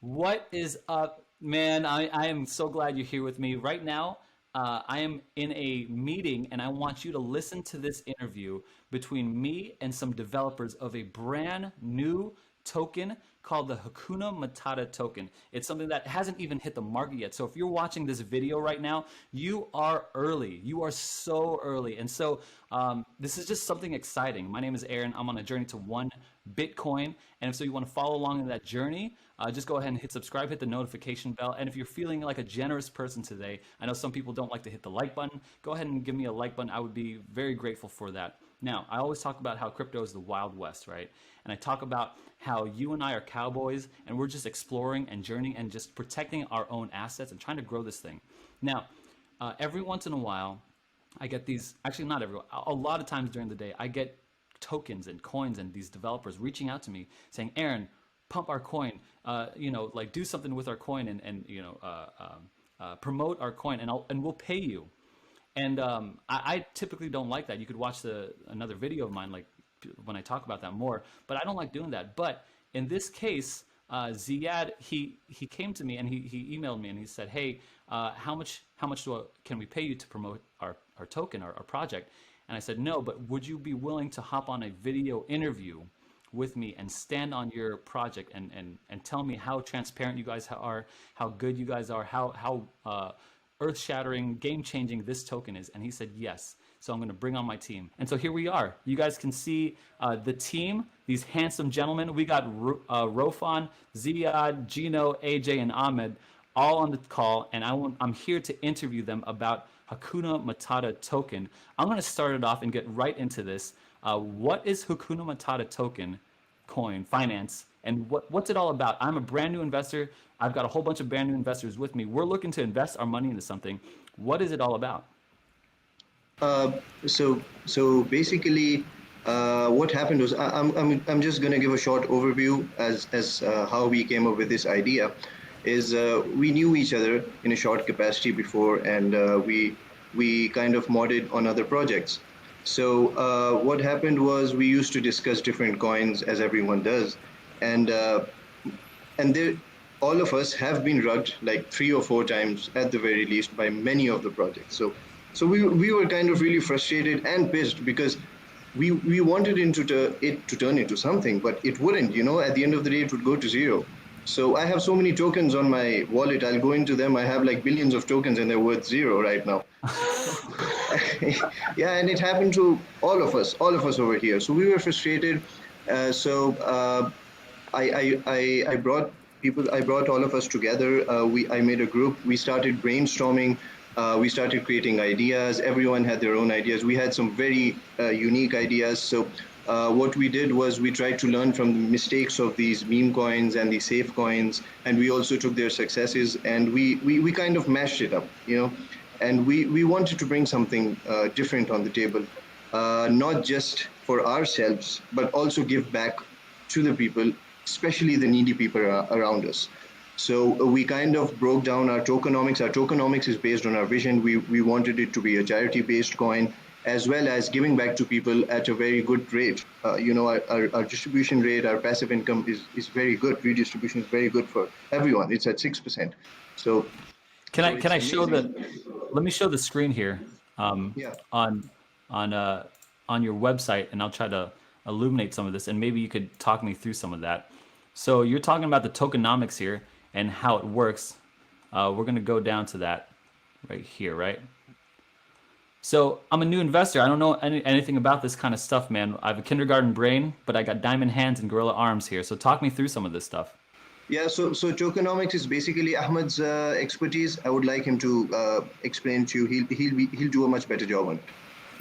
What is up, man? I am so glad you're here with me right now. I am in a meeting and I want you to listen to this interview between me and some developers of a brand new token called the Hakuna Matata token. It's something that hasn't even hit the market yet. So if you're watching this video right now, you are early. You are so early. And so this is just something exciting. My name is Aaron. I'm on a journey to 1 Bitcoin. And if so you want to follow along in that journey, just go ahead and hit subscribe, hit the notification bell. And if you're feeling like a generous person today, I know some people don't like to hit the like button. Go ahead and give me a like button. I would be very grateful for that. Now, I always talk about how crypto is the Wild West, right? And I talk about how you and I are cowboys and we're just exploring and journeying and just protecting our own assets and trying to grow this thing. Now, every once in a while, I get these, actually, not everyone, a lot of times during the day, I get tokens and coins and these developers reaching out to me saying, Aaron, pump our coin, like do something with our coin and promote our coin and we'll pay you. And I typically don't like that. You could watch another video of mine, like when I talk about that more. But I don't like doing that. But in this case, Ziad he came to me and he emailed me and he said, "Hey, how much can we pay you to promote our token, our project?" And I said, "No, but would you be willing to hop on a video interview with me and stand on your project and tell me how transparent you guys are, how good you guys are, how earth-shattering, game-changing this token is?" And he said yes. So I'm going to bring on my team. And so here we are. You guys can see the team, these handsome gentlemen. We got Rofan, Ziad, Gino, AJ, and Ahmed all on the call. And I'm here to interview them about Hakuna Matata token. I'm going to start it off and get right into this. What is Hakuna Matata token coin finance? And what's it all about? I'm a brand new investor. I've got a whole bunch of brand new investors with me. We're looking to invest our money into something. What is it all about? Uh, so basically, what happened was I'm just going to give a short overview as how we came up with this idea. Is we knew each other in a short capacity before, and we kind of modded on other projects. So what happened was we used to discuss different coins as everyone does, and and there all of us have been rugged like 3 or 4 times at the very least by many of the projects. So we were kind of really frustrated and pissed because we wanted it to turn into something, but it wouldn't. At the end of the day, it would go to zero. So I have so many tokens on my wallet. I'll go into them. I have like billions of tokens, and they're worth zero right now. Yeah, and it happened to all of us over here. So we were frustrated. I brought people. I brought all of us together. I made a group. We started brainstorming. We started creating ideas. Everyone had their own ideas. We had some very unique ideas. So what we did was we tried to learn from the mistakes of these meme coins and the safe coins, and we also took their successes and we kind of mashed it up. And we wanted to bring something different on the table, not just for ourselves, but also give back to the people, especially the needy people around us. So we kind of broke down our tokenomics. Our tokenomics is based on our vision. We wanted it to be a charity-based coin, as well as giving back to people at a very good rate. Our distribution rate, our passive income is very good. Redistribution is very good for everyone. It's at 6%. So Can so I can it's I show amazing. let me show the screen here Yeah. on on uh, on your website, and I'll try to illuminate some of this, and maybe you could talk me through some of that. So you're talking about the tokenomics here and how it works. We're going to go down to that right here, right? So I'm a new investor. I don't know anything about this kind of stuff, man. I have a kindergarten brain, but I got diamond hands and gorilla arms here. So talk me through some of this stuff. Yeah, so tokenomics is basically Ahmed's expertise. I would like him to explain to you. He'll do a much better job on it.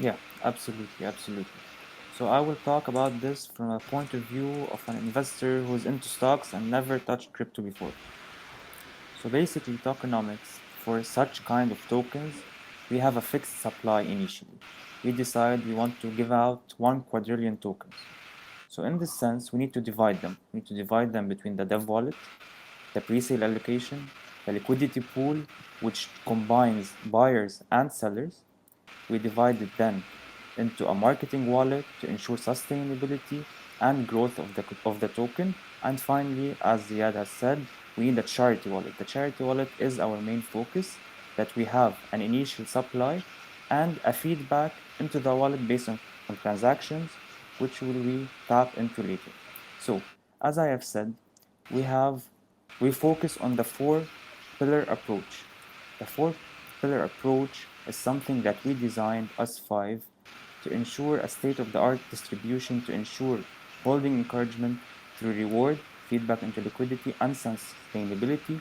Yeah, absolutely, absolutely. So I will talk about this from a point of view of an investor who's into stocks and never touched crypto before. So basically, tokenomics, for such kind of tokens, we have a fixed supply initially. We decide we want to give out 1 quadrillion tokens. So in this sense, we need to divide them. We need to divide them between the dev wallet, the presale allocation, the liquidity pool, which combines buyers and sellers. We divide it then into a marketing wallet to ensure sustainability and growth of the token. And finally, as Ziad has said, we need a charity wallet. The charity wallet is our main focus, that we have an initial supply and a feedback into the wallet based on transactions, which will we tap into later. So, as I have said, we focus on the four pillar approach. The four pillar approach is something that we designed, us five, to ensure a state-of-the-art distribution, to ensure holding encouragement through reward, feedback into liquidity and sustainability,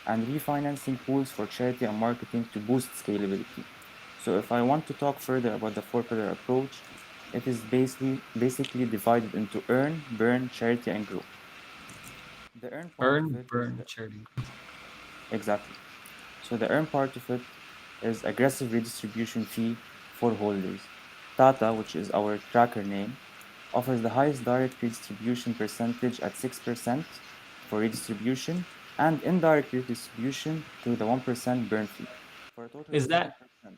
and refinancing pools for charity and marketing to boost scalability. So if I want to talk further about the four-pillar approach, it is basically divided into earn, burn, charity, and grow. The earn part of Earn, it is burn, the charity. exactly. So the earn part of it is aggressive redistribution fee for holders. TATA, which is our tracker name, offers the highest direct redistribution percentage at 6% for redistribution and indirect redistribution through the 1% burn fee for a total of Is that 7%.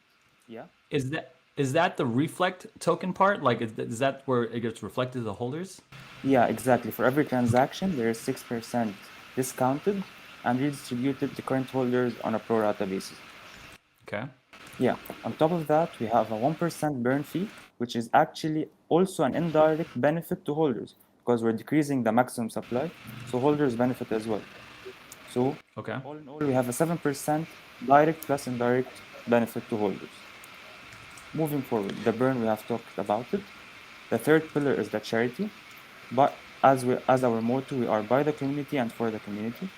Yeah? is that the reflect token part? Like, is that where it gets reflected to the holders? Yeah, exactly. For every transaction, there is 6% discounted and redistributed to current holders on a pro rata basis. Okay. Yeah, on top of that, we have a 1% burn fee, which is actually also an indirect benefit to holders because we're decreasing the maximum supply, so holders benefit as well. So, Okay. all in all, we have a 7% direct plus indirect benefit to holders. Moving forward, the burn, we have talked about it. The third pillar is the charity, but as our motto, we are by the community and for the community.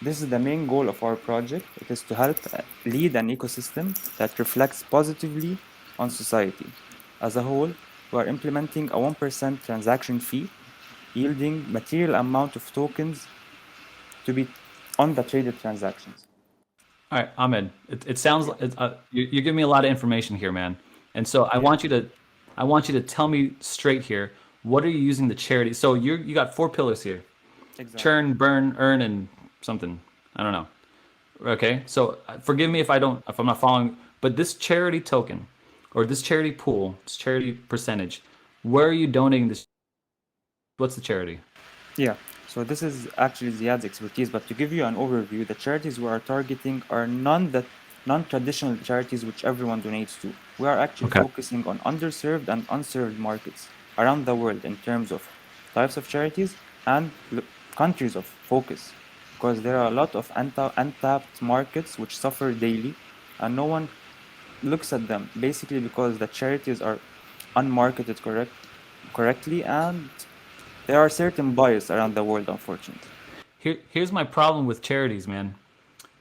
This is the main goal of our project. It is to help lead an ecosystem that reflects positively on society. As a whole, we are implementing a 1% transaction fee, yielding material amount of tokens to be on the traded transactions. All right, Ahmed. It sounds Yeah. you give me a lot of information here, man. And so Yeah, I want you to tell me straight here. What are you using the charity? So you got four pillars here: exactly. churn, burn, earn, and something. I don't know. Okay. So forgive me if I'm not following. But this charity token, or this charity pool, this charity percentage, where are you donating this? What's the charity? Yeah, so this is actually Ziad's expertise, but to give you an overview, the charities we are targeting are non-traditional charities which everyone donates to. We are actually Okay. focusing on underserved and unserved markets around the world in terms of types of charities and countries of focus, because there are a lot of untapped markets which suffer daily, and no one looks at them basically because the charities are unmarketed correctly, and there are certain bias around the world, unfortunately. Here's my problem with charities, man.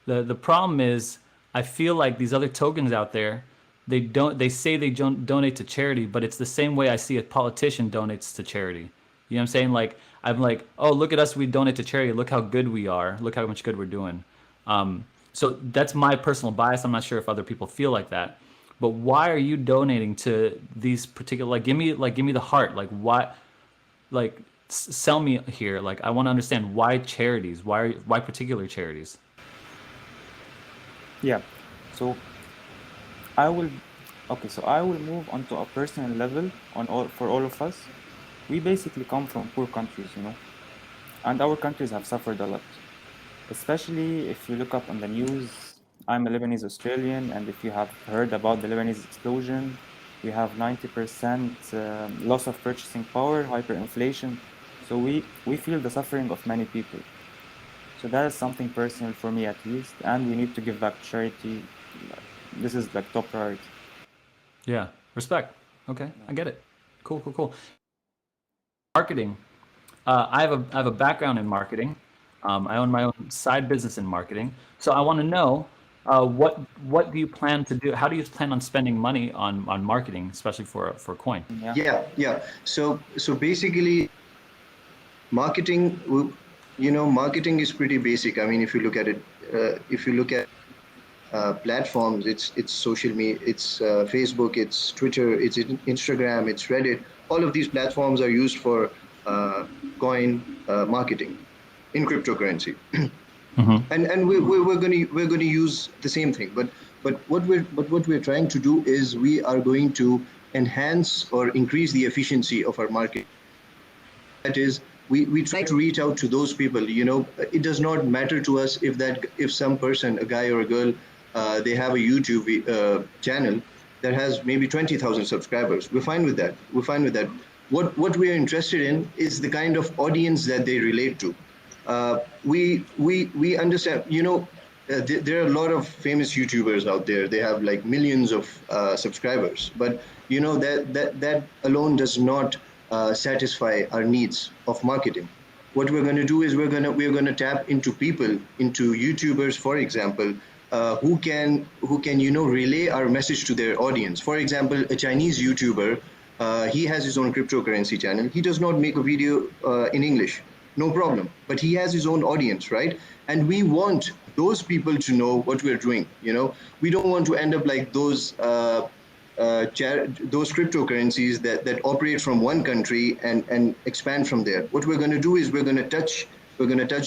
The problem is I feel like these other tokens out there, they say they don't donate to charity, but it's the same way I see a politician donates to charity. You know what I'm saying? Like I'm like, oh, look at us, we donate to charity. Look how good we are. Look how much good we're doing. So that's my personal bias. I'm not sure if other people feel like that. But why are you donating to these particular, give me the heart. Like why, like sell me here. Like I want to understand why charities. Why particular charities? Yeah. So I will okay, so I will move on to a personal level on all for all of us. We basically come from poor countries, and our countries have suffered a lot. Especially if you look up on the news, I'm a Lebanese Australian, and if you have heard about the Lebanese explosion, we have 90% loss of purchasing power, hyperinflation. So we feel the suffering of many people. So that is something personal for me at least, and we need to give back to charity. This is like top priority. Yeah, respect. Okay, Yeah. I get it. Cool, cool, cool. Marketing. I have a background in marketing. I own my own side business in marketing. So I want to know what do you plan to do? How do you plan on spending money on marketing, especially for coin? Yeah. Yeah. So basically, marketing, marketing is pretty basic. I mean, if you look at it, if you look at platforms, it's social media, it's Facebook, it's Twitter, it's Instagram, it's Reddit. All of these platforms are used for coin marketing in cryptocurrency. Mm-hmm. And we're going to use the same thing, but what we're trying to do is we are going to enhance or increase the efficiency of our market. That is, we try to reach out to those people. It does not matter to us if some person, a guy or a girl, they have a YouTube channel that has maybe 20,000 subscribers. We're fine with that. What we are interested in is the kind of audience that they relate to. We understand, there are a lot of famous YouTubers out there. They have like millions of subscribers, but that alone does not satisfy our needs of marketing. What we're going to do is we're going to tap into people, into YouTubers, for example, who can relay our message to their audience. For example, a Chinese YouTuber, he has his own cryptocurrency channel. He does not make a video in English, no problem, but he has his own audience, right? And we want those people to know what we're doing. We don't want to end up like those cryptocurrencies that operate from one country and expand from there. What we're going to do is we're going to touch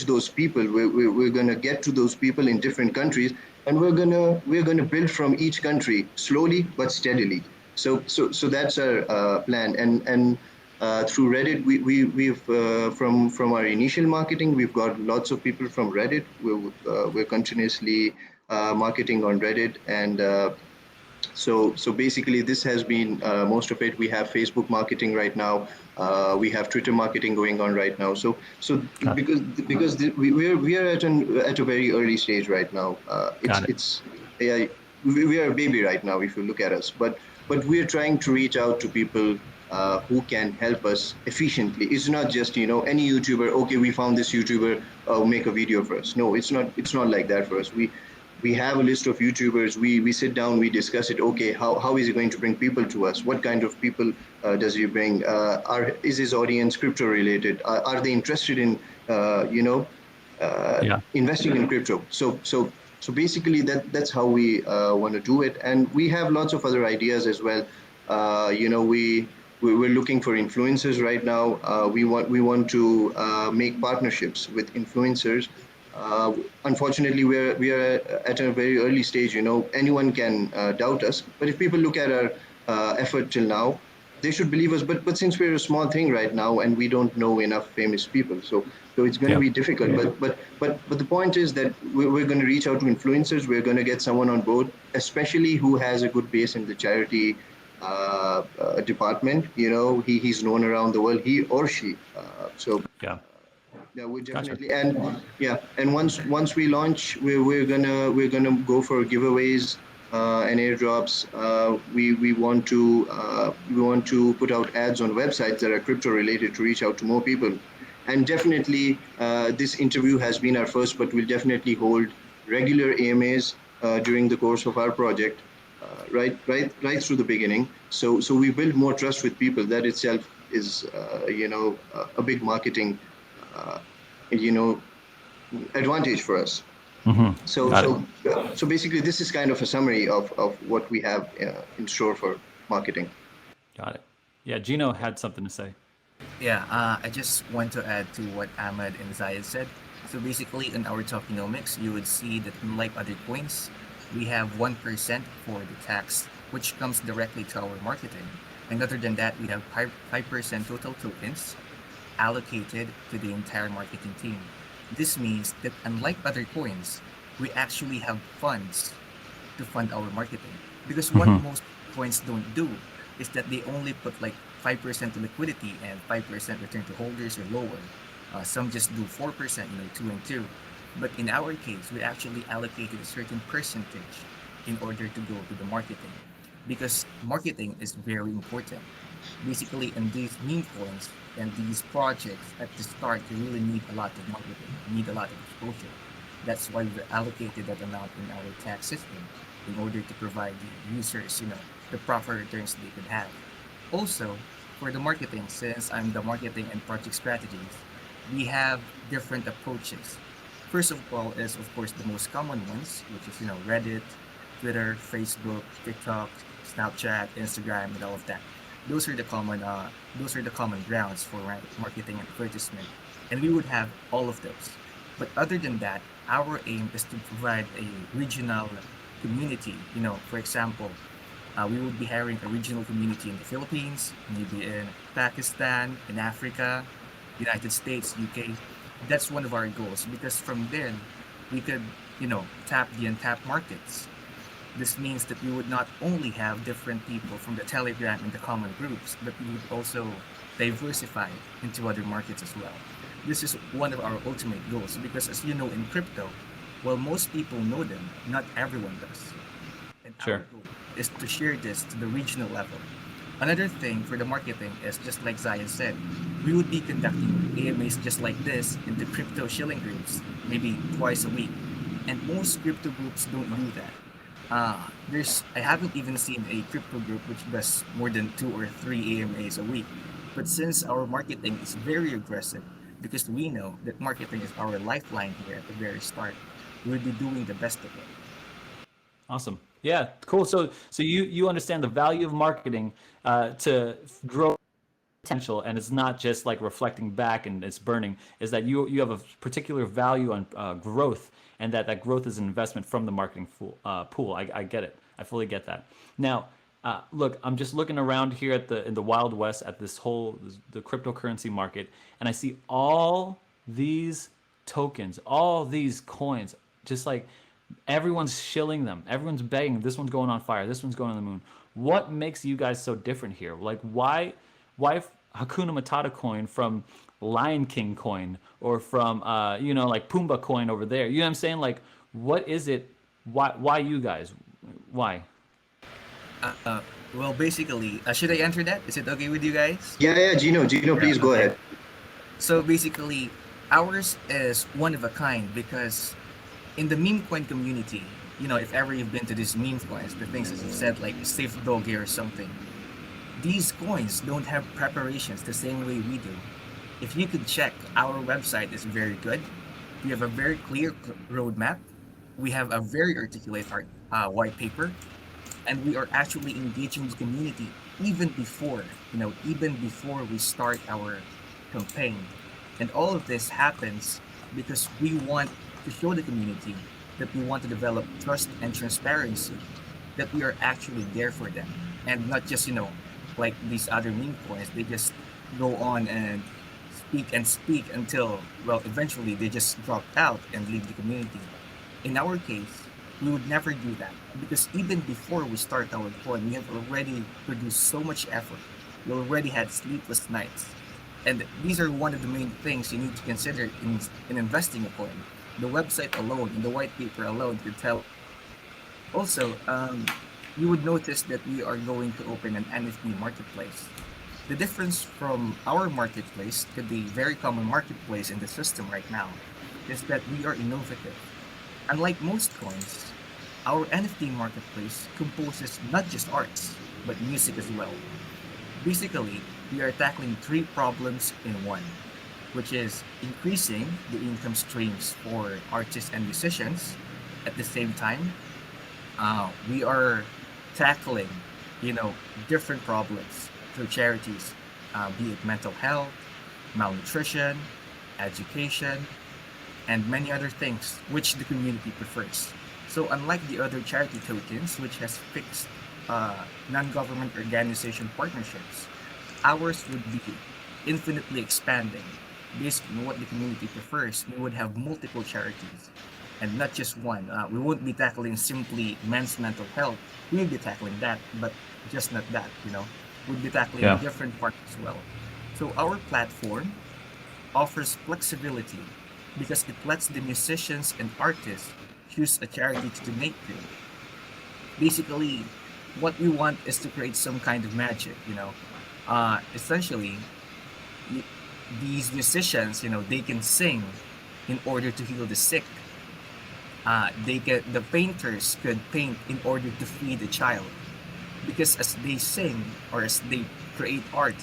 those people. We're going to get to those people in different countries, and we're going to build from each country slowly but steadily. So that's our plan. And through Reddit, we've from our initial marketing, we've got lots of people from Reddit. We're continuously marketing on Reddit, and so basically, this has been most of it. We have Facebook marketing right now. We have Twitter marketing going on right now. So we are at a very early stage right now. Got it. It's yeah, we are a baby right now if you look at us. But we are trying to reach out to people who can help us efficiently. It's not just any YouTuber. Okay, we found this YouTuber. Make a video for us. No, it's not. It's not like that for us. We have a list of YouTubers. We sit down, we discuss it. Okay, how is he going to bring people to us? What kind of people does he bring? Is his audience crypto related? Are they interested in investing in crypto? So basically that's how we want to do it. And we have lots of other ideas as well. We're looking for influencers right now. We want to make partnerships with influencers. Unfortunately, we are at a very early stage. Anyone can doubt us, but if people look at our effort till now, they should believe us. But since we're a small thing right now and we don't know enough famous people, so it's going to be difficult. But the point is that we're going to reach out to influencers. We're going to get someone on board, especially who has a good base in the charity department. He's known around the world, he or she. Yeah. Yeah, we Gotcha. definitely. And once we launch, we're gonna go for giveaways and airdrops. We want to put out ads on websites that are crypto related to reach out to more people. And definitely, this interview has been our first, but we'll definitely hold regular AMAs during the course of our project, right through the beginning. So we build more trust with people. That itself is a big marketing uh, advantage for us. So Got it. so basically, this is kind of a summary of what we have in store for marketing. Got it. Yeah, Gino had something to say. Yeah, I just want to add to what Ahmad and Zayed said. So basically, in our tokenomics, you would see that unlike other coins, we have 1% for the tax, which comes directly to our marketing. And other than that, we have 5% total tokens allocated to the entire marketing team. This means that unlike other coins, we actually have funds to fund our marketing. Because what most coins don't do is that they only put like 5% to liquidity and 5% return to holders or lower. Some just do 4%, 2 and 2. But in our case, we actually allocated a certain percentage in order to go to the marketing. Because marketing is very important. Basically, in these meme coins and these projects at the start, you really need a lot of marketing, you need a lot of exposure. That's why we allocated that amount in our tax system in order to provide the users, the proper returns they could have. Also, for the marketing, since I'm the marketing and project strategist, we have different approaches. First of all is of course the most common ones, which is Reddit, Twitter, Facebook, TikTok, Snapchat, Instagram, and all of that. Those are the common grounds for marketing and advertisement, and we would have all of those. But other than that, our aim is to provide a regional community. For example, we would be hiring a regional community in the Philippines, maybe in Pakistan, in Africa, United States, UK. That's one of our goals because from there we could, tap the untapped markets. This means that we would not only have different people from the Telegram and the common groups, but we would also diversify into other markets as well. This is one of our ultimate goals because, as you know, in crypto, while most people know them, not everyone does. And our Sure. goal is to share this to the regional level. Another thing for the marketing is just like Zion said, we would be conducting AMAs just like this in the crypto shilling groups, maybe twice a week. And most crypto groups don't do that. I haven't even seen a crypto group which does more than 2 or 3 AMAs a week. But since our marketing is very aggressive, because we know that marketing is our lifeline here at the very start, we'll be doing the best of it. Awesome. Yeah, cool. So you understand the value of marketing to grow potential, and it's not just like reflecting back and it's burning. Is that you have a particular value on growth, and that growth is an investment from the marketing pool. I get it. I fully get that. Now, look, I'm just looking around here at the in the Wild West at this whole the cryptocurrency market, and I see all these tokens, all these coins, just like everyone's shilling them. Everyone's begging. This one's going on fire. This one's going on the moon. What makes you guys so different here? Like, why Hakuna Matata coin from Lion King coin or from like Pumbaa coin over there? You know what I'm saying? Like, what is it? Why you guys? Why? Uh, well, basically, should I enter that? Is it okay with you guys? Yeah, Gino, Yeah, please go okay. ahead. So basically, ours is one of a kind because in the meme coin community, if ever you've been to these meme coins, the things that you've said like safe doggy or something, these coins don't have preparations the same way we do. If you could check, our website is very good. We have a very clear roadmap. We have a very articulate white paper, and we are actually engaging the community even before we start our campaign. And all of this happens because we want to show the community that we want to develop trust and transparency, that we are actually there for them, and not just like these other meme coins. They just go on and speak until, well, eventually they just drop out and leave the community. In our case, we would never do that because even before we start our coin, we have already produced so much effort. We already had sleepless nights. And these are one of the main things you need to consider in investing a coin. The website alone and the white paper alone could tell. Also, you would notice that we are going to open an NFT marketplace. The difference from our marketplace to the very common marketplace in the system right now is that we are innovative. Unlike most coins, our NFT marketplace composes not just arts, but music as well. Basically, we are tackling three problems in one, which is increasing the income streams for artists and musicians. At the same time, we are tackling, different problems through charities, be it mental health, malnutrition, education, and many other things which the community prefers. So unlike the other charity tokens, which has fixed non-government organization partnerships, ours would be infinitely expanding. Based on what the community prefers, we would have multiple charities and not just one. We won't be tackling simply men's mental health. We'll be tackling that, but just not that. We'll be tackling Yeah. different parts as well. So our platform offers flexibility because it lets the musicians and artists choose a charity to donate to. Basically, what we want is to create some kind of magic. Essentially, y- these musicians, they can sing in order to heal the sick. The painters could paint in order to feed a child because as they sing or as they create art,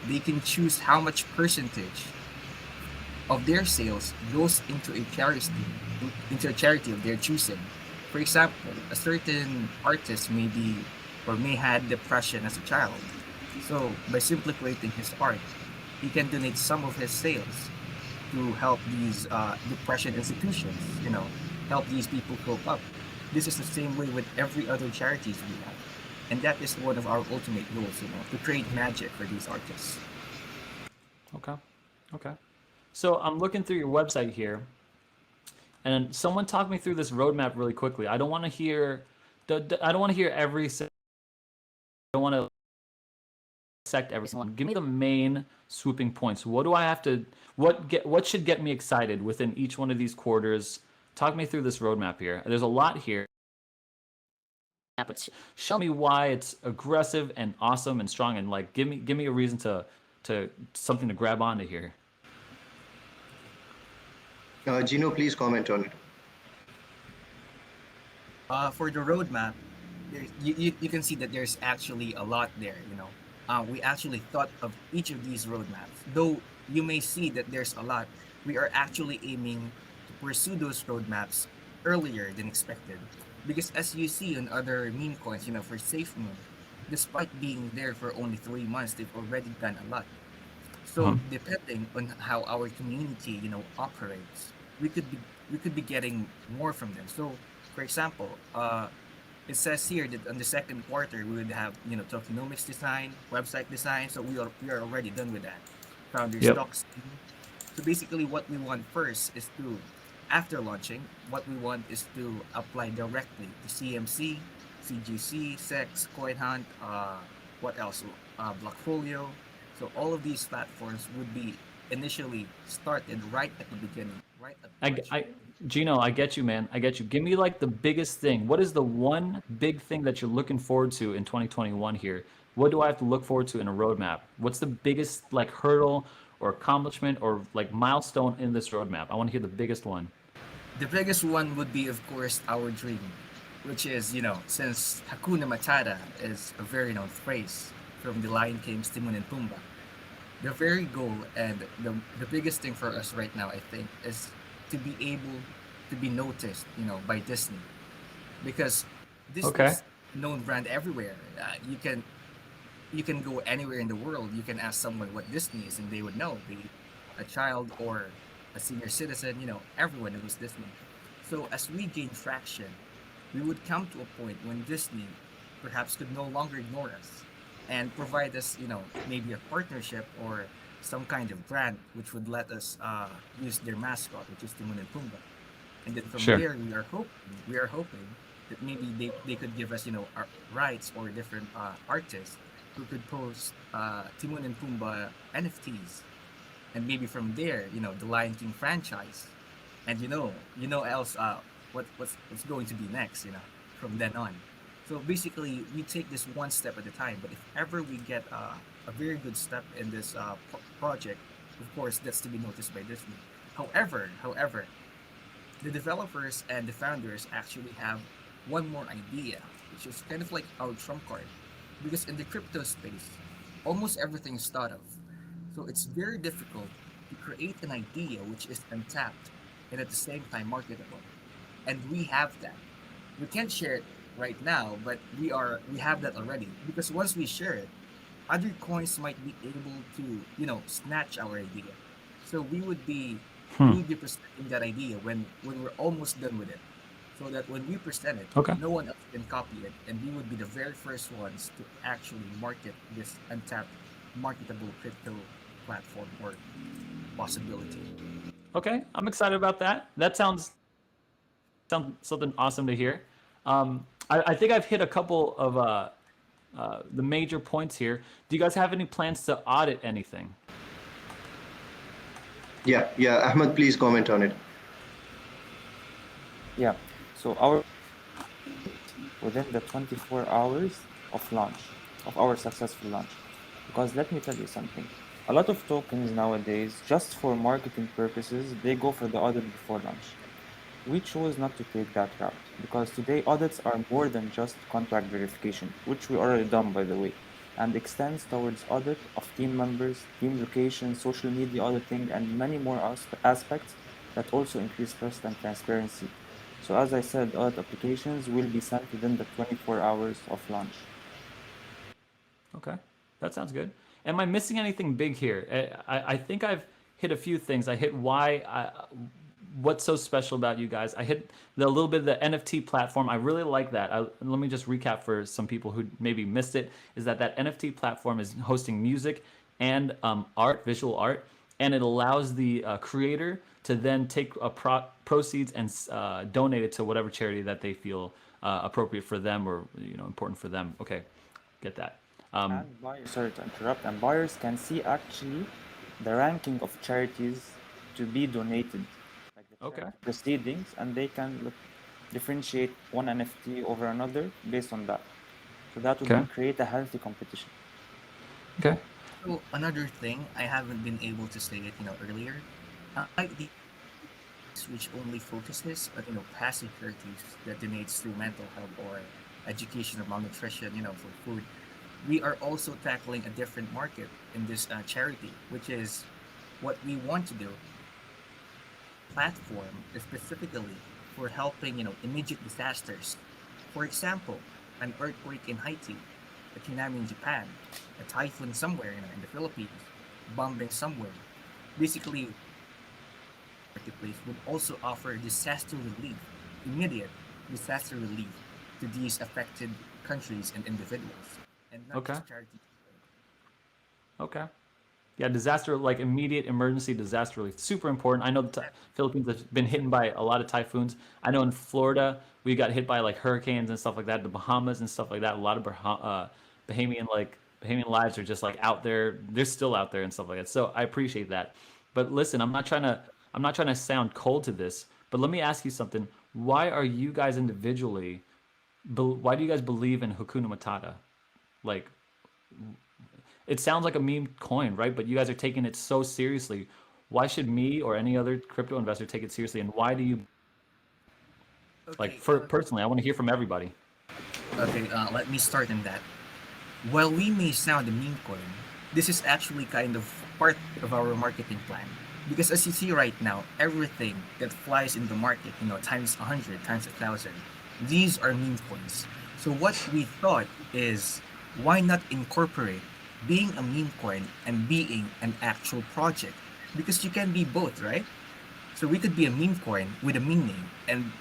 they can choose how much percentage of their sales goes into a charity of their choosing. For example, a certain artist may had depression as a child. So by simply creating his art, he can donate some of his sales to help these depression institutions, help these people cope up. This is the same way with every other charities we have. And that is one of our ultimate goals, to create magic for these artists. Okay. Okay. So I'm looking through your website here, and someone talk me through this roadmap really quickly. I don't want to hear, I don't want to hear every. I don't want to dissect everyone. Give me the main swooping points. What do I have to? What should get me excited within each one of these quarters? Talk me through this roadmap here. There's a lot here, but show me why it's aggressive and awesome and strong, and like give me a reason to something to grab onto here. Gino, please comment on it. For the roadmap, you can see that there's actually a lot there. We actually thought of each of these roadmaps. Though you may see that there's a lot, we are actually aiming to pursue those roadmaps earlier than expected. Because as you see on other meme coins, for SafeMoon, despite being there for only 3 months, they've already done a lot. So depending on how our community, operates, we could be we could be getting more from them. So, for example, it says here that on the second quarter we would have tokenomics design, website design. So we are already done with that. Founder Yep. stocks. So basically, what we want first is to, after launching, what we want is to apply directly to CMC, CGC, SEX, CoinHunt, what else? Blockfolio. So all of these platforms would be initially started right at the beginning, right at launch. Gino, I get you, man. I get you. Give me like the biggest thing. What is the one big thing that you're looking forward to in 2021 here? What do I have to look forward to in a roadmap? What's the biggest like hurdle or accomplishment or like milestone in this roadmap? I want to hear the biggest one. The biggest one would be, of course, our dream, which is, since Hakuna Matata is a very known phrase from the Lion King's Timon and Pumbaa, the very goal and the biggest thing for us right now, I think, is to be able to be noticed, by Disney, because Okay. Disney's a known brand everywhere. You can go anywhere in the world. You can ask someone what Disney is, and they would know. Be it a child or a senior citizen, everyone knows Disney. So as we gain traction, we would come to a point when Disney perhaps could no longer ignore us and provide us, maybe a partnership or some kind of brand which would let us use their mascot, which is Timon and Pumbaa. And then from Sure. there, we are hoping that maybe they could give us, our rights or different artists who could post Timon and Pumbaa NFTs, and maybe from there, the Lion King franchise, and else what's going to be next, from then on. So basically, we take this one step at a time. But if ever we get a very good step in this project, of course, that's to be noticed by Disney. However, the developers and the founders actually have one more idea, which is kind of like our trump card. Because in the crypto space, almost everything is thought of. So it's very difficult to create an idea which is untapped and at the same time marketable. And we have that. We can't share it right now, but we have that already. Because once we share it, other coins might be able to, snatch our idea. So we Hmm. would be presenting that idea when we're almost done with it. So that when we present it, Okay. no one else can copy it, and we would be the very first ones to actually market this untapped marketable crypto platform or possibility. Okay. I'm excited about that. That sounds something awesome to hear. I think I've hit a couple of the major points here. Do you guys have any plans to audit anything? Yeah. Ahmed, please comment on it. Yeah. So our within the 24 hours of launch, of our successful launch. Because let me tell you something. A lot of tokens nowadays, just for marketing purposes, they go for the audit before launch. We chose not to take that route because today audits are more than just contract verification, which we already done by the way, and extends towards audit of team members, team location, social media auditing, and many more aspects that also increase trust and transparency. So as I said, audit applications will be sent within the 24 hours of launch. Okay, that sounds good. Am I missing anything big here? I think I've hit a few things. I hit why. What's so special about you guys? I hit the little bit of the NFT platform. I really like that. Let me just recap for some people who maybe missed it. Is that NFT platform is hosting music and art, visual art, and it allows the creator to then take proceeds and donate it to whatever charity that they feel appropriate for them or important for them. Okay, get that. And buyers, sorry to interrupt, and buyers can see actually the ranking of charities to be donated, like the Okay. charity proceedings, and they can look, differentiate one NFT over another based on that. So that would Okay. create a healthy competition. Okay. So another thing I haven't been able to say it, earlier, like the which only focuses on passive charities that donates to mental health or education or malnutrition, for food. We are also tackling a different market in this charity, which is what we want to do. Platform is specifically for helping immediate disasters. For example, an earthquake in Haiti, a tsunami in Japan, a typhoon somewhere in the Philippines, bombing somewhere. Basically, marketplace would also offer disaster relief, immediate disaster relief to these affected countries and individuals, and not Okay. just charity. Okay. Yeah, disaster, like immediate emergency disaster relief, super important. I know the Philippines has been hit by a lot of typhoons. I know in Florida we got hit by like hurricanes and stuff like that. The Bahamas and stuff like that. A lot of Bahamian lives are just like out there. They're still out there and stuff like that. So I appreciate that. But listen, I'm not trying to sound cold to this. But let me ask you something. Why are you guys individually? Why do you guys believe in Hakuna Matata? Like, it sounds like a meme coin, right? But you guys are taking it so seriously. Why should me or any other crypto investor take it seriously? And why do you like Okay, for personally? I want to hear from everybody. okay. Let me start in that. While we may sound a meme coin, this is actually kind of part of our marketing plan. Because as you see right now, everything that flies in the market, times 100, times 1,000, these are meme coins. So what we thought is, why not incorporate being a meme coin and being an actual project? Because you can be both, right? So we could be a meme coin with a meme name, and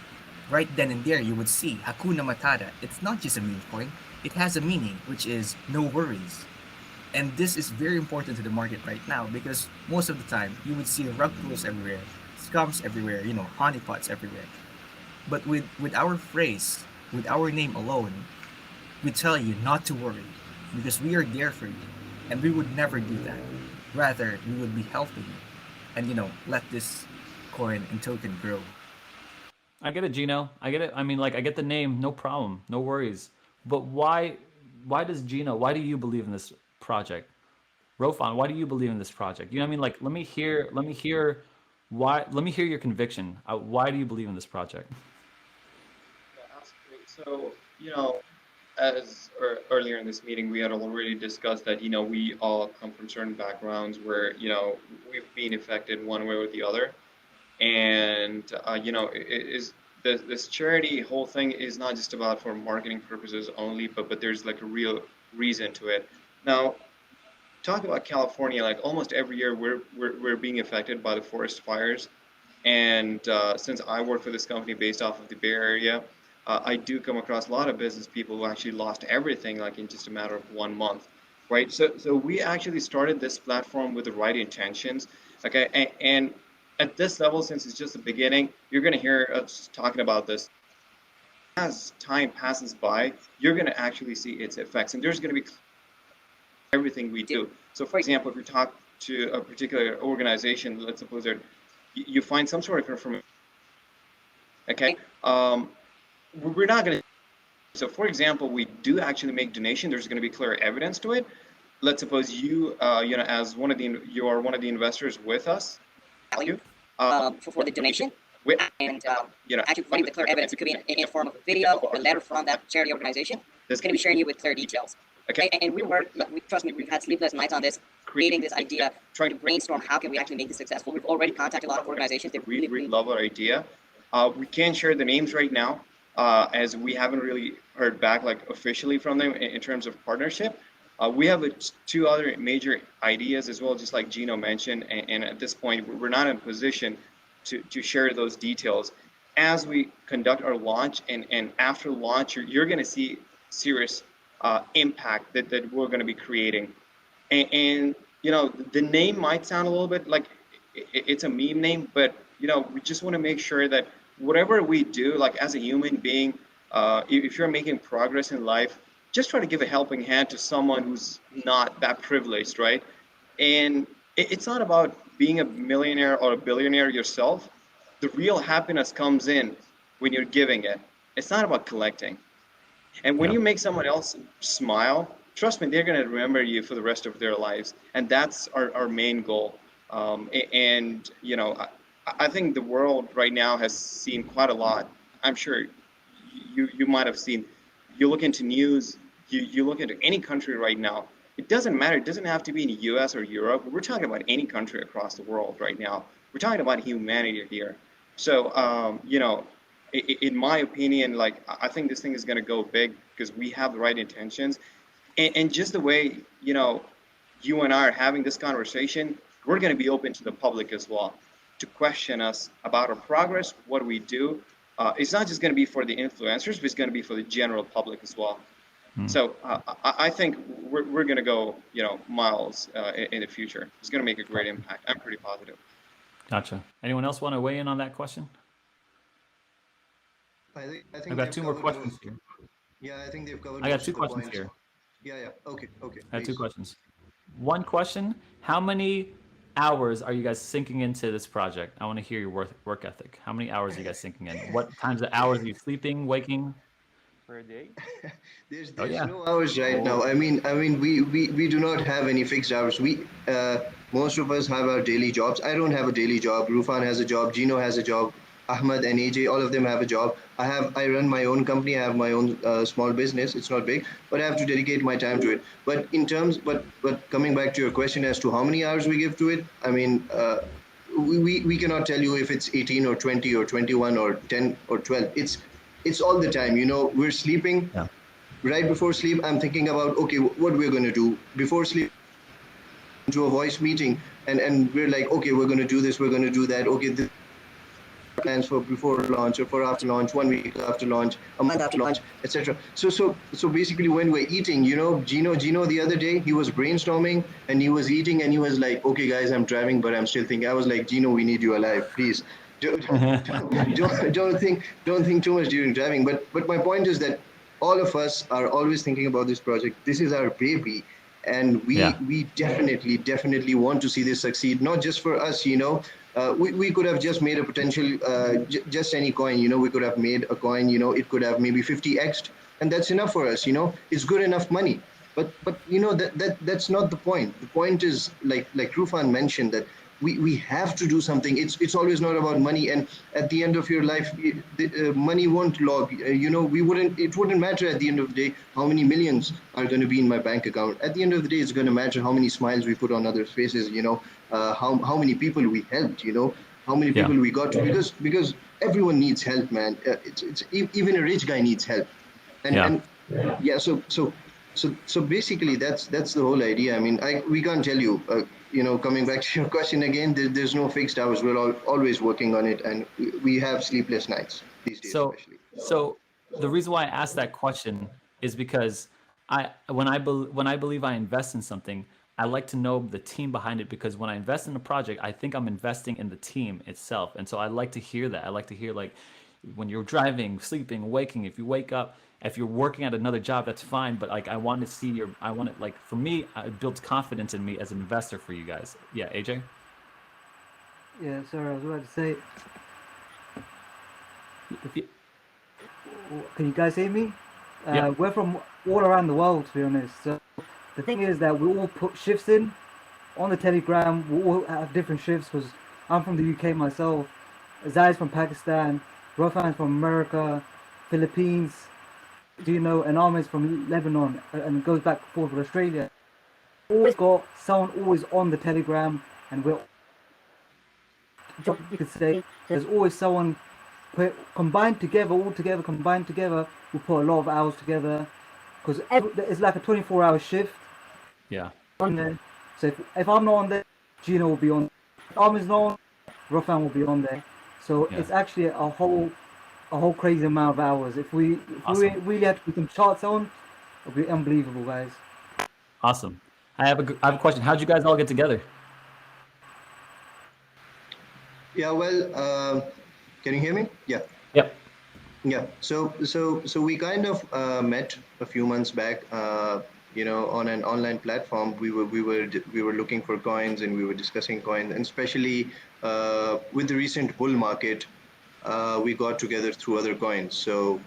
right then and there you would see Hakuna Matata. It's not just a meme coin, it has a meaning, which is no worries. And this is very important to the market right now because most of the time you would see rug pulls everywhere, scums everywhere, honeypots everywhere. But with our phrase, with our name alone, we tell you not to worry because we are there for you. And we would never do that. Rather, we would be helping you and, let this coin and token grow. I get it, Gino. I get it. I mean, like, I get the name, no problem, no worries. But why does Gino? Why do you believe in this project? Rofan, why do you believe in this project? You know what I mean? Like, let me hear your conviction. Why do you believe in this project? Yeah, absolutely. So, as earlier in this meeting, we had already discussed that, we all come from certain backgrounds where, we've been affected one way or the other. And, it is this charity whole thing is not just about for marketing purposes only, but there's like a real reason to it. Now, talk about California, like almost every year we're being affected by the forest fires. And since I work for this company based off of the Bay Area, I do come across a lot of business people who actually lost everything like in just a matter of 1 month, right? So we actually started this platform with the right intentions, okay? And at this level, since it's just the beginning, you're going to hear us talking about this. As time passes by, you're going to actually see its effects, and there's going to be everything we do. So, for example, if you talk to a particular organization, let's suppose that you find some sort of information, okay? We're not going to. So, for example, we do actually make donation. There's going to be clear evidence to it. Let's suppose you, as you are one of the investors with us. You, for the donation. we, And actually providing the clear evidence. It could be in the form of a video or a letter from that charity organization. It's going to be sharing you with clear details. okay. And trust me, we've had sleepless nights on this, creating this idea, trying to brainstorm how can we actually make this successful. We've already contacted a lot of organizations. They really love our idea. We can't share the names right now, as we haven't really heard back like officially from them in terms of partnership. We have two other major ideas as well, just like Gino mentioned, and at this point, we're not in a position to share those details. As we conduct our launch and after launch, you're going to see serious impact that we're going to be creating. And the name might sound a little bit like it's a meme name, but we just want to make sure that whatever we do, like as a human being, if you're making progress in life, just try to give a helping hand to someone who's not that privileged, right? And it's not about being a millionaire or a billionaire yourself. The real happiness comes in when you're giving it. It's not about collecting. And when Yeah. you make someone else smile, trust me, they're going to remember you for the rest of their lives. And that's our main goal. And, I think the world right now has seen quite a lot. I'm sure you might have seen. You look into news, you look into any country right now. It doesn't matter. It doesn't have to be in the US or Europe. We're talking about any country across the world right now. We're talking about humanity here. So, in my opinion, like I think this thing is going to go big because we have the right intentions, and just the way you and I are having this conversation, we're going to be open to the public as well to question us about our progress, what we do. It's not just going to be for the influencers, but it's going to be for the general public as well. So I think we're going to go miles in the future. It's going to make a great impact. I'm pretty positive. Gotcha. Anyone else want to weigh in on that question? I think I've got they've two more covered questions here. yeah, I think they've covered I got most two of the questions points. here. Yeah. Okay. I have two Please. questions. One question: how many hours are you guys sinking into this project? I want to hear your work ethic. How many hours are you guys sinking in? What times of hours are you sleeping, waking? per day. Oh There's yeah. no hours right now. Oh, I mean, we do not have any fixed hours. Most of us have our daily jobs. I don't have a daily job. Rufan has a job. Gino has a job. Ahmed and AJ, all of them have a job. I run my own company. I have my own small business. It's not big, but I have to dedicate my time to it. But coming back to your question as to how many hours we give to it, I mean, we cannot tell you if it's 18 or 20 or 21 or 10 or 12. It's all the time. We're sleeping. Yeah. Right before sleep, I'm thinking about, okay, what we're going to do before sleep, into a voice meeting, and we're like, okay, we're going to do this, we're going to do that. Okay, this plans for before launch or for after launch, 1 week after launch, a month after launch, etc. So basically, when we're eating, Gino the other day, he was brainstorming and he was eating and he was like, okay guys, I'm driving but I'm still thinking. I was like, Gino, we need you alive, please. Don't think too much during driving. But my point is that all of us are always thinking about this project. This is our baby, and Yeah. we definitely want to see this succeed. Not just for us, we could have just made a potential, just any coin. We could have made a coin. It could have maybe 50x, and that's enough for us. It's good enough money. But that's not the point. The point is, like Rufan mentioned, that we have to do something. It's always not about money, and at the end of your life, money won't log. It wouldn't matter at the end of the day how many millions are going to be in my bank account. At the end of the day, it's going to matter how many smiles we put on others' faces. How many people we helped. How many Yeah. people we got to, because everyone needs help, man. It's even a rich guy needs help, and Yeah. and yeah. So basically, that's the whole idea. I mean, we can't tell you. Coming back to your question again, there's no fixed hours. We're always working on it, and we have sleepless nights these days, So, especially. so the reason why I asked that question is because when I believe I invest in something, I like to know the team behind it, because when I invest in a project, I think I'm investing in the team itself, and so I like to hear that. I like to hear, like, when you're driving, sleeping, waking. If you wake up, if you're working at another job, that's fine. But like, I want to see your. I want it, like, for me, it builds confidence in me as an investor for you guys. Yeah, AJ. Yeah, sorry, I was about to say, If you, can you guys hear me? yeah. We're from all around the world, to be honest. So the thing is that we all put shifts in on the Telegram. We all have different shifts because I'm from the UK myself. Zai's from Pakistan, Rofan's from America, Philippines, and Ahmed's from Lebanon, and it goes back and forth with Australia. Always got someone always on the Telegram, and we're, you could say, there's always someone combined together, all together, combined together. We put a lot of hours together because it's like a 24-hour shift Yeah. on there. So if I'm not on there, Gino will be on. If Ahmed's not on, Rofan will be on there. So Yeah. it's actually a whole crazy amount of hours. If we Awesome. really had to put some charts on, it would be unbelievable, guys. Awesome. I have a question. How'd you guys all get together? Yeah, well, can you hear me? Yeah. Yep. Yeah. So we kind of met a few months back, on an online platform. We were looking for coins, and we were discussing coins, and especially with the recent bull market, we got together through other coins. So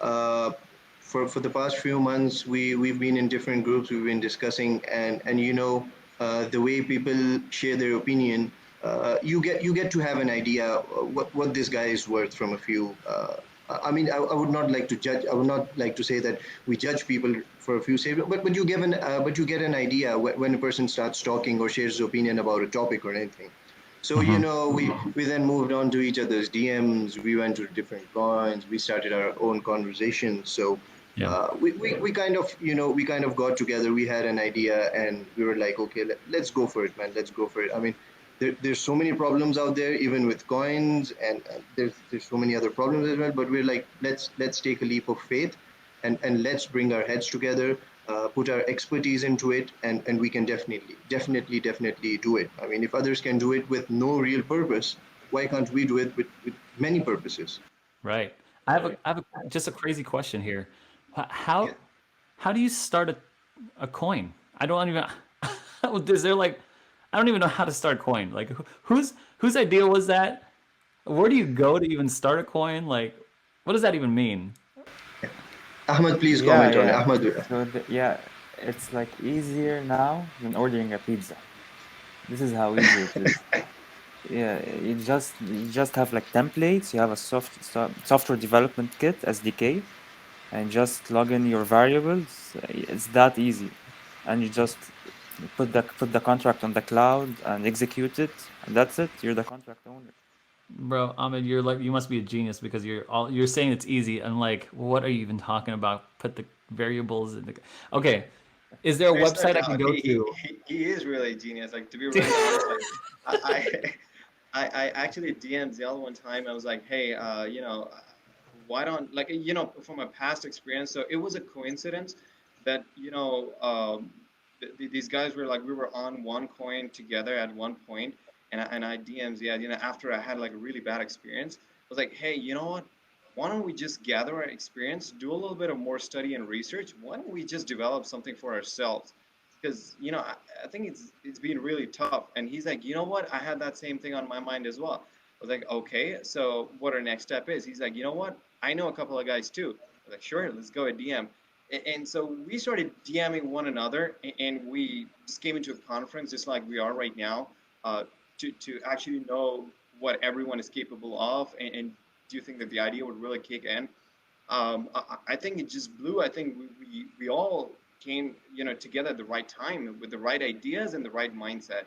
uh, for the past few months, we've been in different groups. We've been discussing, and the way people share their opinion, you get to have an idea what this guy is worth from a few. I mean, I would not like to judge. I would not like to say that we judge people for a few seconds, but you get an idea when a person starts talking or shares his opinion about a topic or anything. So we then moved on to each other's DMs. We went to different coins. We started our own conversations. So Yeah. we kind of got together. We had an idea, and we were like, okay, let's go for it, man. Let's go for it. I mean, there's so many problems out there, even with coins, and there's so many other problems as well. But we're like, let's take a leap of faith, and let's bring our heads together, put our expertise into it, and we can definitely do it. I mean, if others can do it with no real purpose, why can't we do it with many purposes? Right. I have just a crazy question here. Yeah. How do you start a coin? I don't even. Is there like, I don't even know how to start a coin. Like, whose idea was that? Where do you go to even start a coin? Like, what does that even mean? Ahmed, please Yeah, comment on it. yeah. Ahmed, Yeah, it's like easier now than ordering a pizza. This is how easy it is. Yeah, you just have like templates. You have a software development kit SDK, and just log in your variables. It's that easy, and you just put the contract on the cloud and execute it, and that's it. You're the contract owner. Bro, Ahmed, you're like, you must be a genius because you're saying it's easy. And like, what are you even talking about? Put the variables in the. Okay, is there a There's no website I can doubt go he, to? he is really a genius. Like to be really honest, like I I actually DM'd Zell one time. I was like, hey, why don't like from a past experience. So it was a coincidence that these guys were like we were on one coin together at one point, and I DM'd yeah, after I had like a really bad experience, I was like, hey, you know what? Why don't we just gather our experience, do a little bit of more study and research? Why don't we just develop something for ourselves? Because I think it's been really tough. And he's like, you know what? I had that same thing on my mind as well. I was like, okay, so what our next step is? He's like, you know what? I know a couple of guys too. I was like, sure, let's go at DM. And so we started DMing one another, and we just came into a conference just like we are right now, uh, to actually know what everyone is capable of, and do you think that the idea would really kick in? I think it just blew. I think we all came together at the right time with the right ideas and the right mindset,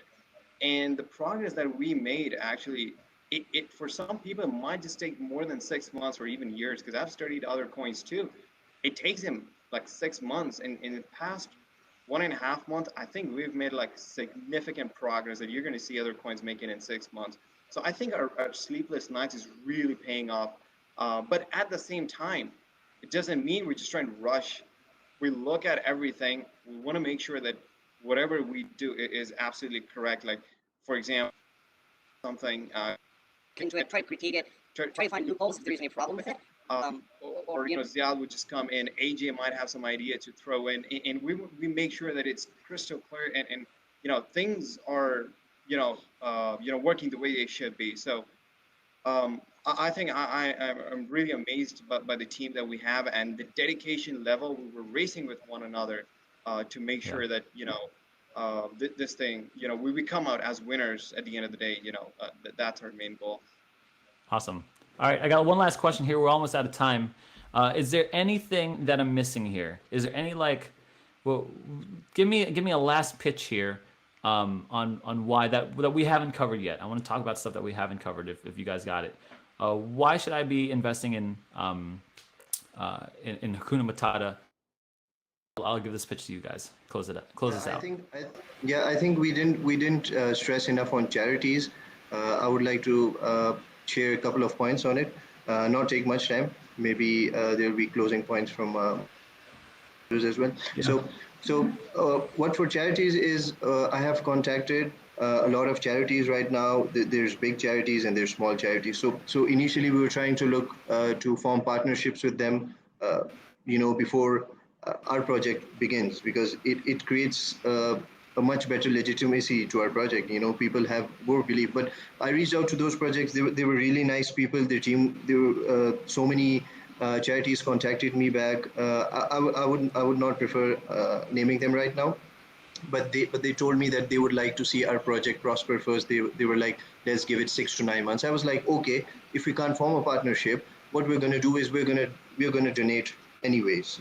and the progress that we made actually it for some people might just take more than 6 months or even years, because I've studied other coins too. It takes him like 6 months, and in the past 1.5 months, I think we've made like significant progress that you're going to see other coins making in 6 months. So I think our sleepless nights is really paying off. But at the same time, it doesn't mean we're just trying to rush. We look at everything. We want to make sure that whatever we do is absolutely correct. Like, for example, something Into it, try to critique it, try to find loopholes if there's any problem with it. or Ziad would just come in. AJ might have some idea to throw in, and we make sure that it's crystal clear, and things are working the way they should be. So I think I'm really amazed by the team that we have and the dedication level. We were racing with one another to make Yeah. sure that this thing we come out as winners at the end of the day. That's our main goal. Awesome. All right, I got one last question here. We're almost out of time. Is there anything that I'm missing here? Is there any like, well, give me a last pitch here on why that we haven't covered yet. I want to talk about stuff that we haven't covered if you guys got it. Why should I be investing in Hakuna Matata? I'll give this pitch to you guys. Close it up. Close Yeah, this out. I think we didn't stress enough on charities. I would like to share a couple of points on it. Not take much time. Maybe there'll be closing points from as well. Yeah. So So what for charities is I have contacted a lot of charities right now. There's big charities and there's small charities. So initially we were trying to look to form partnerships with them, before our project begins, because it creates a much better legitimacy to our project. People have more belief. But I reached out to those projects. They were really nice people. Their team, there were so many charities contacted me back. I would not prefer naming them right now, but they told me that they would like to see our project prosper first. They were like, let's give it 6 to 9 months. I was like, okay, if we can't form a partnership, what we're gonna do is we're gonna donate anyways,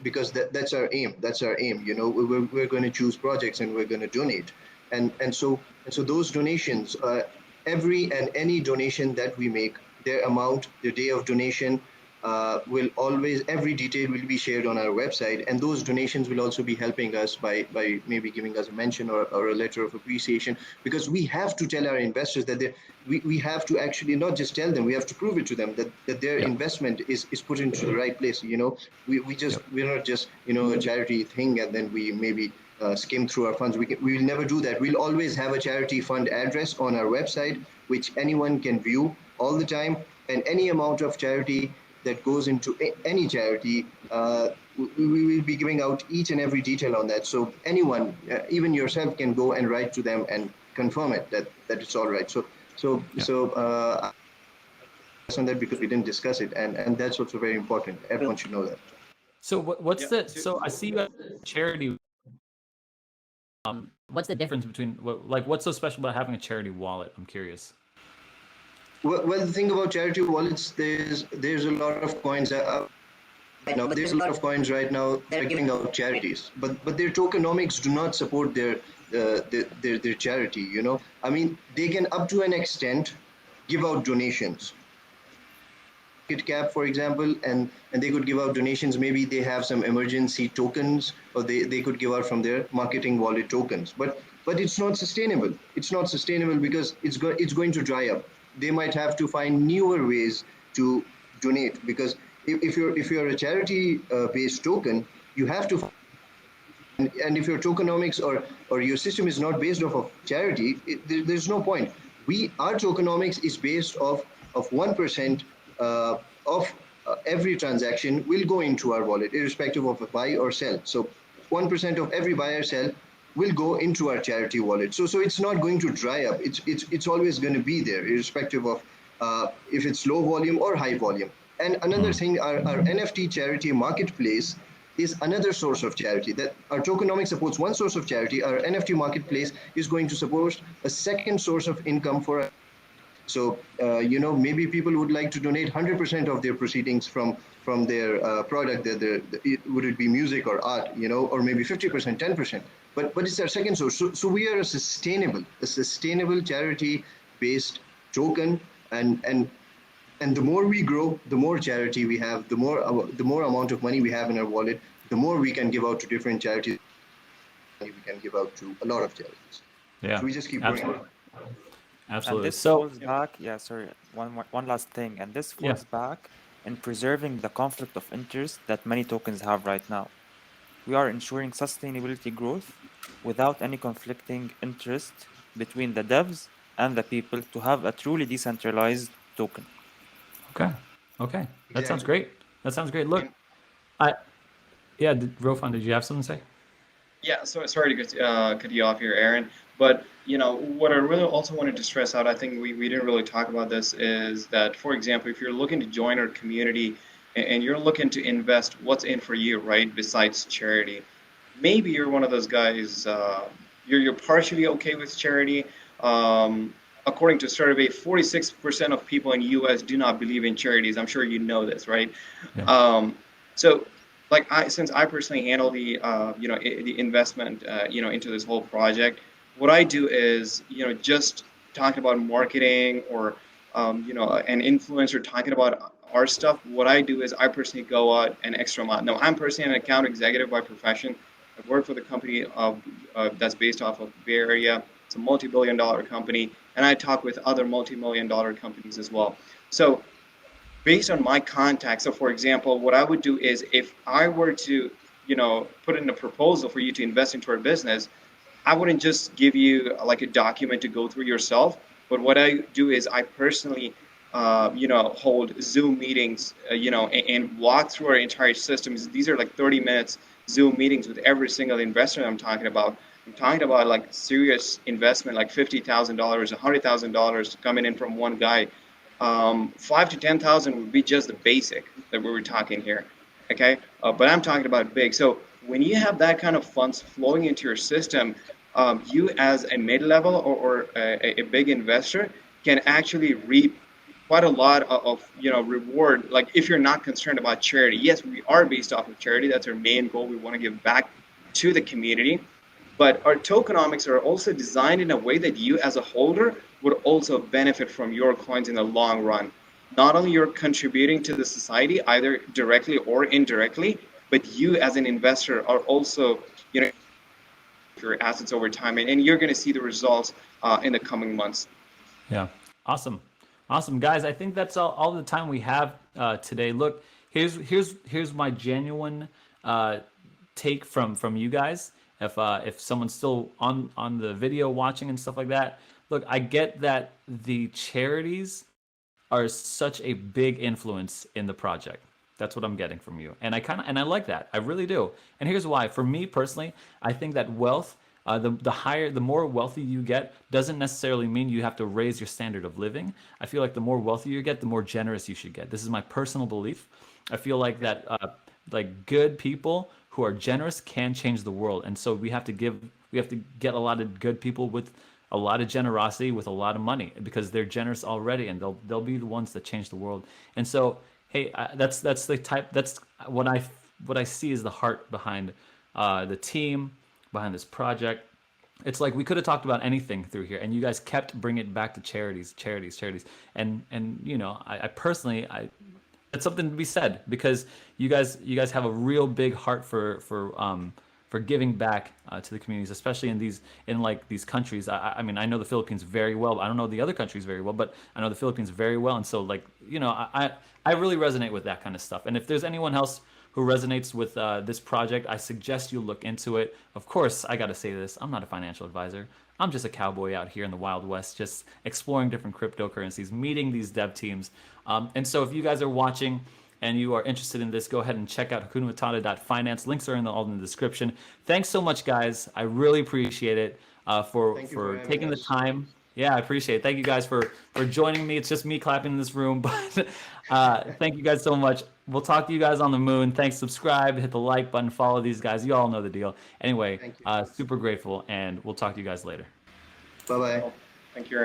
because that's our aim. That's our aim. We're going to choose projects and we're going to donate, and so those donations, every and any donation that we make, their amount, the day of donation, will always, every detail will be shared on our website, and those donations will also be helping us by maybe giving us a mention or a letter of appreciation, because we have to tell our investors that we have to actually not just tell them, we have to prove it to them that their investment is put into the right place. We're not just a charity thing and then we maybe skim through our funds. We will never do that. We'll always have a charity fund address on our website, which anyone can view all the time, and any amount of charity that goes into any charity, we will be giving out each and every detail on that. So anyone, even yourself, can go and write to them and confirm it that it's all right. So on that, because we didn't discuss it, and that's also very important. Everyone should know that. So what's the? So I see you have a charity. What's the difference between what's so special about having a charity wallet? I'm curious. Well, the thing about charity wallets, there's a lot of coins. There's a lot of coins right now that are giving out charities, but their tokenomics do not support their charity. I mean, they can, up to an extent, give out donations. Cap, for example, and they could give out donations. Maybe they have some emergency tokens, or they could give out from their marketing wallet tokens. But it's not sustainable. It's not sustainable because it's going to dry up. They might have to find newer ways to donate, because if you're a charity based token, you have to. And if your tokenomics or your system is not based off of charity, there's no point. Our tokenomics is based off of 1% of every transaction will go into our wallet, irrespective of a buy or sell. So 1% of every buy or sell will go into our charity wallet. So it's not going to dry up. It's always going to be there, irrespective of if it's low volume or high volume. And another thing, our NFT charity marketplace is another source of charity. That our tokenomics supports one source of charity. Our NFT marketplace is going to support a second source of income for us. So, maybe people would like to donate 100% of their proceedings from their product. Would it be music or art, or maybe 50%, 10%. But it's our second source. So we are a sustainable charity-based token, and the more we grow, the more charity we have, the more amount of money we have in our wallet, the more we can give out to different charities. We can give out to a lot of charities. Yeah, so we just keep absolutely. growing. Absolutely. And this So falls back, sorry, one last thing. And this falls back in preserving the conflict of interest that many tokens have right now. We are ensuring sustainability growth without any conflicting interest between the devs and the people to have a truly decentralized token. okay, that sounds great. That sounds great. Look, Rofan, did you have something to say? Yeah, so sorry to cut you off here, Aaron. But what I really also wanted to stress out, I think we didn't really talk about this, is that, for example, if you're looking to join our community and you're looking to invest, what's in for you, right? Besides charity, maybe you're one of those guys. You're partially okay with charity. According to a survey, 46% of people in U.S. do not believe in charities. I'm sure you know this, right? Yeah. So, since I personally handle the the investment into this whole project, what I do is just talking about marketing or an influencer talking about our stuff. What I do is I personally go out an extra mile. Now, I'm personally an account executive by profession. I work for the company that's based off of the Bay Area. It's a multi-billion-dollar company, and I talk with other multi-million-dollar companies as well. So, based on my contacts, so for example, what I would do is if I were to, put in a proposal for you to invest into our business, I wouldn't just give you like a document to go through yourself, but what I do is I personally, hold Zoom meetings, and walk through our entire systems. These are like 30 minutes Zoom meetings with every single investor I'm talking about. I'm talking about like serious investment, like $50,000, $100,000 coming in from one guy. 5 to 10,000 would be just the basic that we were talking here. Okay, but I'm talking about big. So when you have that kind of funds flowing into your system, you as a mid-level or a big investor can actually reap quite a lot of reward. Like if you're not concerned about charity, yes, we are based off of charity. That's our main goal. We want to give back to the community. But our tokenomics are also designed in a way that you as a holder would also benefit from your coins in the long run. Not only you're contributing to the society either directly or indirectly, but you as an investor are also your assets over time, and you're going to see the results in the coming months. Yeah. Awesome, guys. I think that's all the time we have today. Look, here's my genuine take from you guys. If someone's still on the video watching and stuff like that, look, I get that the charities are such a big influence in the project. That's what I'm getting from you, and I like that. I really do. And here's why. For me personally, I think that wealth, the more wealthy you get, doesn't necessarily mean you have to raise your standard of living. I feel like the more wealthy you get, the more generous you should get. This is my personal belief. I feel like that, like good people who are generous can change the world, and so we have to get a lot of good people with a lot of generosity with a lot of money because they're generous already, and they'll be the ones that change the world. And so, hey, that's what I see is the heart behind the team, behind this project. It's like we could have talked about anything through here, and you guys kept bringing it back to charities. And I personally, it's something to be said because you guys have a real big heart for giving back to the communities, especially in these countries. I mean, I know the Philippines very well. I don't know the other countries very well, but I know the Philippines very well. And so, I really resonate with that kind of stuff. And if there's anyone else who resonates with this project, I suggest you look into it. Of course, I got to say this: I'm not a financial advisor. I'm just a cowboy out here in the Wild West, just exploring different cryptocurrencies, meeting these dev teams. And so, if you guys are watching and you are interested in this, go ahead and check out HakunaMatata.finance. Links are all in the description. Thanks so much, guys. I really appreciate it for taking the time. Yeah, I appreciate it. Thank you guys for joining me. It's just me clapping in this room, but thank you guys so much. We'll talk to you guys on the moon. Thanks. Subscribe, hit the like button, follow these guys. You all know the deal. Anyway, super grateful, and we'll talk to you guys later. Bye-bye. Thank you.